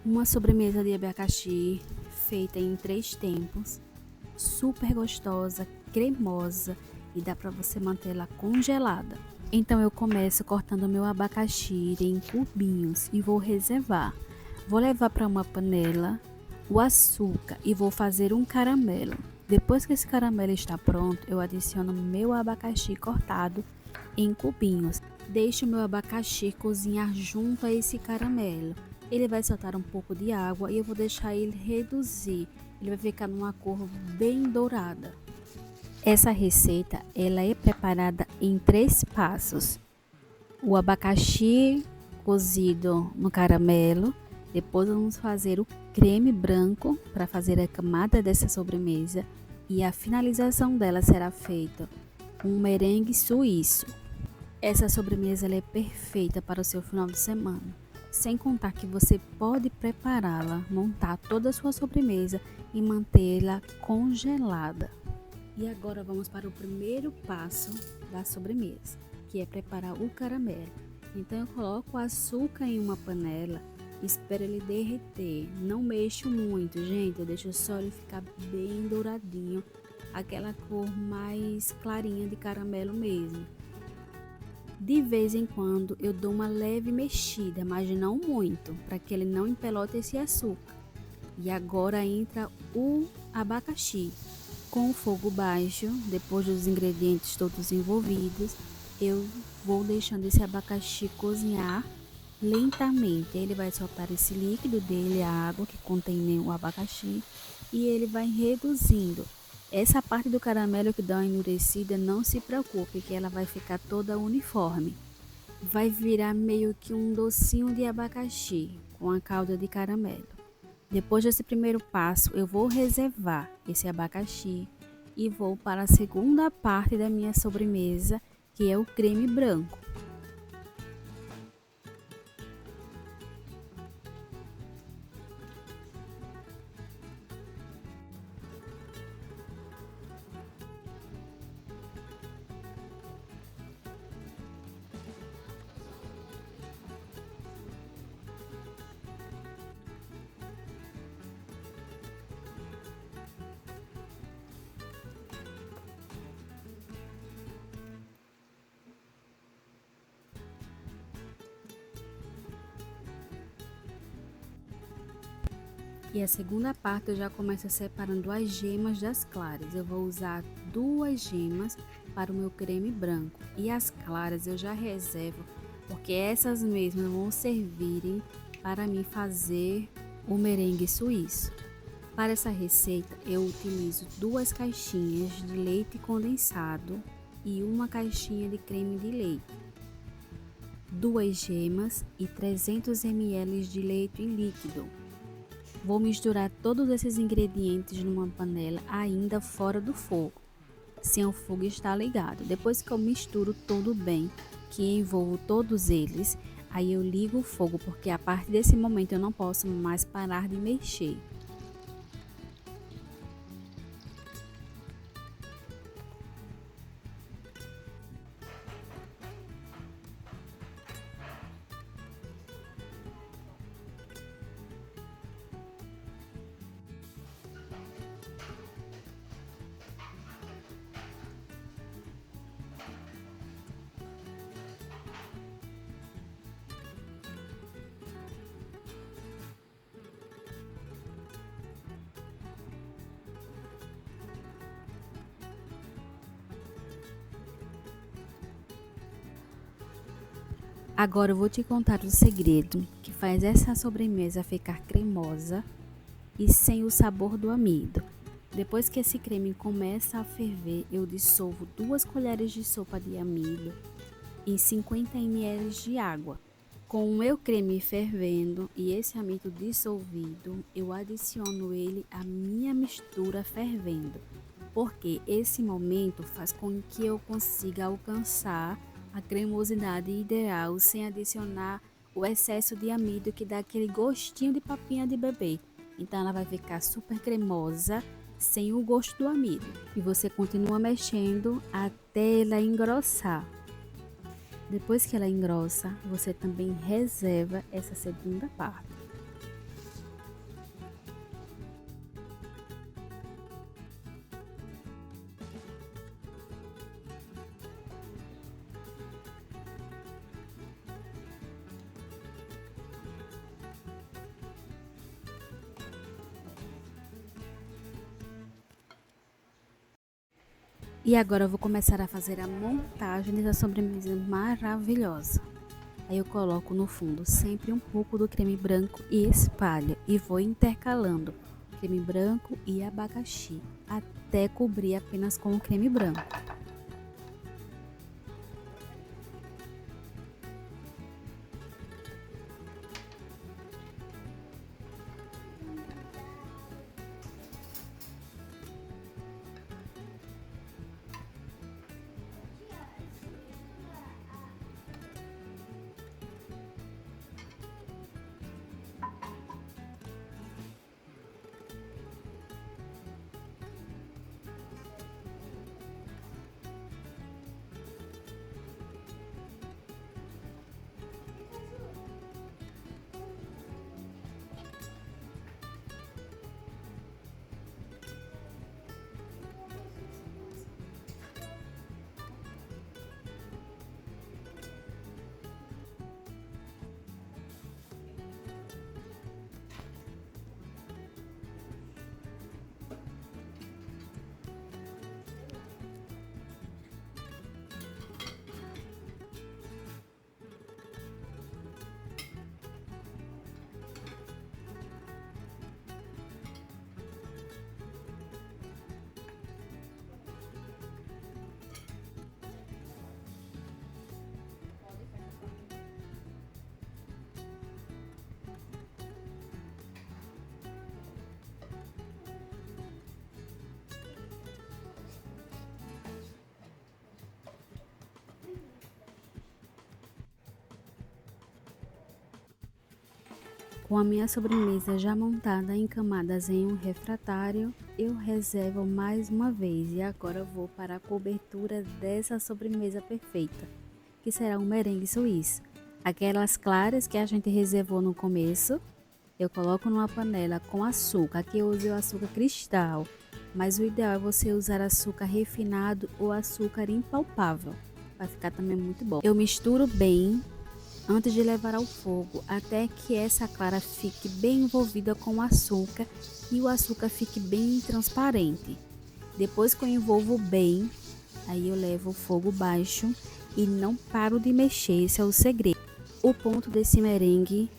Uma sobremesa de abacaxi feita em 3 tempos, super gostosa, cremosa e dá para você mantê-la congelada. Então eu começo cortando meu abacaxi em cubinhos e vou reservar. Vou levar para uma panela o açúcar e vou fazer um caramelo. Depois que esse caramelo está pronto, eu adiciono meu abacaxi cortado em cubinhos. Deixo meu abacaxi cozinhar junto a esse caramelo. Ele vai soltar um pouco de água e eu vou deixar ele reduzir. Ele vai ficar numa cor bem dourada. Essa receita ela é preparada em 3 passos. O abacaxi cozido no caramelo. Depois vamos fazer o creme branco para fazer a camada dessa sobremesa. E a finalização dela será feita com um merengue suíço. Essa sobremesa ela é perfeita para o seu final de semana. Sem contar que você pode prepará-la, montar toda a sua sobremesa e mantê-la congelada. E agora vamos para o primeiro passo da sobremesa, que é preparar o caramelo. Então eu coloco o açúcar em uma panela, espero ele derreter. Não mexo muito, gente, eu deixo só ele ficar bem douradinho, aquela cor mais clarinha de caramelo mesmo. De vez em quando eu dou uma leve mexida, mas não muito, para que ele não empelote esse açúcar. E agora entra o abacaxi. Com o fogo baixo, depois dos ingredientes todos envolvidos, eu vou deixando esse abacaxi cozinhar lentamente. Ele vai soltar esse líquido dele, a água que contém o abacaxi, e ele vai reduzindo. Essa parte do caramelo que dá uma endurecida, não se preocupe, que ela vai ficar toda uniforme. Vai virar meio que um docinho de abacaxi com a calda de caramelo. Depois desse primeiro passo, eu vou reservar esse abacaxi e vou para a segunda parte da minha sobremesa, que é o creme branco. E a segunda parte eu já começo separando as gemas das claras. Eu vou usar 2 gemas para o meu creme branco. E as claras eu já reservo, porque essas mesmas vão servirem para mim fazer o merengue suíço. Para essa receita eu utilizo 2 caixinhas de leite condensado e uma caixinha de creme de leite, 2 gemas e 300 ml de leite líquido. Vou misturar todos esses ingredientes numa panela ainda fora do fogo, sem o fogo estar ligado. Depois que eu misturo tudo bem, que envolvo todos eles, aí eu ligo o fogo, porque a partir desse momento eu não posso mais parar de mexer. Agora eu vou te contar o segredo que faz essa sobremesa ficar cremosa e sem o sabor do amido. Depois que esse creme começa a ferver, eu dissolvo 2 colheres de sopa de amido em 50 ml de água. Com o meu creme fervendo e esse amido dissolvido, eu adiciono ele à minha mistura fervendo, porque esse momento faz com que eu consiga alcançar a cremosidade ideal sem adicionar o excesso de amido que dá aquele gostinho de papinha de bebê. Então ela vai ficar super cremosa sem o gosto do amido. E você continua mexendo até ela engrossar. Depois que ela engrossa, você também reserva essa segunda parte. E agora eu vou começar a fazer a montagem dessa sobremesa maravilhosa. Aí eu coloco no fundo sempre um pouco do creme branco e espalho. E vou intercalando creme branco e abacaxi até cobrir apenas com o creme branco. Com a minha sobremesa já montada em camadas em um refratário, eu reservo mais uma vez e agora vou para a cobertura dessa sobremesa perfeita, que será um merengue suíço. Aquelas claras que a gente reservou no começo, eu coloco numa panela com açúcar. Aqui eu usei o açúcar cristal, mas o ideal é você usar açúcar refinado ou açúcar impalpável, vai ficar também muito bom. Eu misturo bem antes de levar ao fogo, até que essa clara fique bem envolvida com o açúcar e o açúcar fique bem transparente. Depois que eu envolvo bem, aí eu levo o fogo baixo e não paro de mexer, esse é o segredo. O ponto desse merengue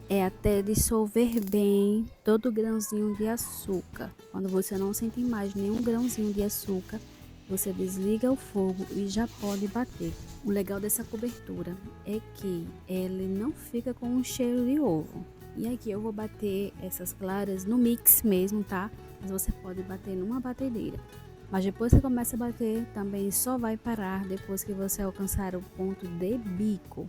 é até dissolver bem todo o grãozinho de açúcar. Quando você não sente mais nenhum grãozinho de açúcar, você desliga o fogo e já pode bater. O legal dessa cobertura é que ele não fica com um cheiro de ovo. E aqui eu vou bater essas claras no mix mesmo, tá? Mas você pode bater numa batedeira. Mas depois que começa a bater, também só vai parar depois que você alcançar o ponto de bico.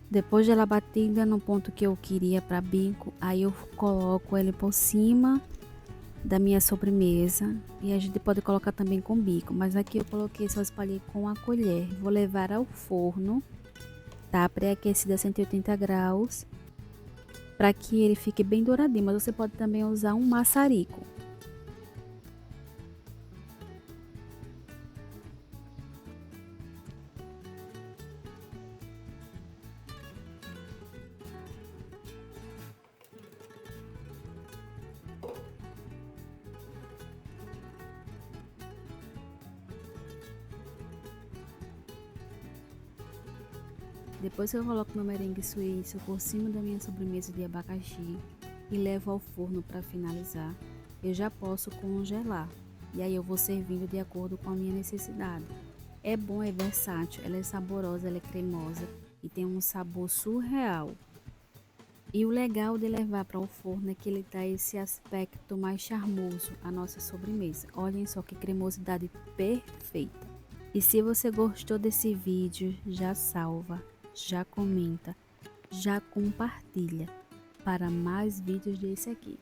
Depois de ela batida no ponto que eu queria para bico, aí eu coloco ele por cima da minha sobremesa e a gente pode colocar também com bico, mas aqui eu coloquei, só espalhei com a colher. Vou levar ao forno, tá? Pré-aquecido a 180 graus, para que ele fique bem douradinho, mas você pode também usar um maçarico. Depois que eu coloco meu merengue suíço por cima da minha sobremesa de abacaxi e levo ao forno para finalizar, eu já posso congelar. E aí eu vou servindo de acordo com a minha necessidade. É bom, é versátil, ela é saborosa, ela é cremosa e tem um sabor surreal. E o legal de levar para o forno é que ele dá esse aspecto mais charmoso à nossa sobremesa. Olhem só que cremosidade perfeita. E se você gostou desse vídeo, já salva, já comenta, já compartilha para mais vídeos desse aqui.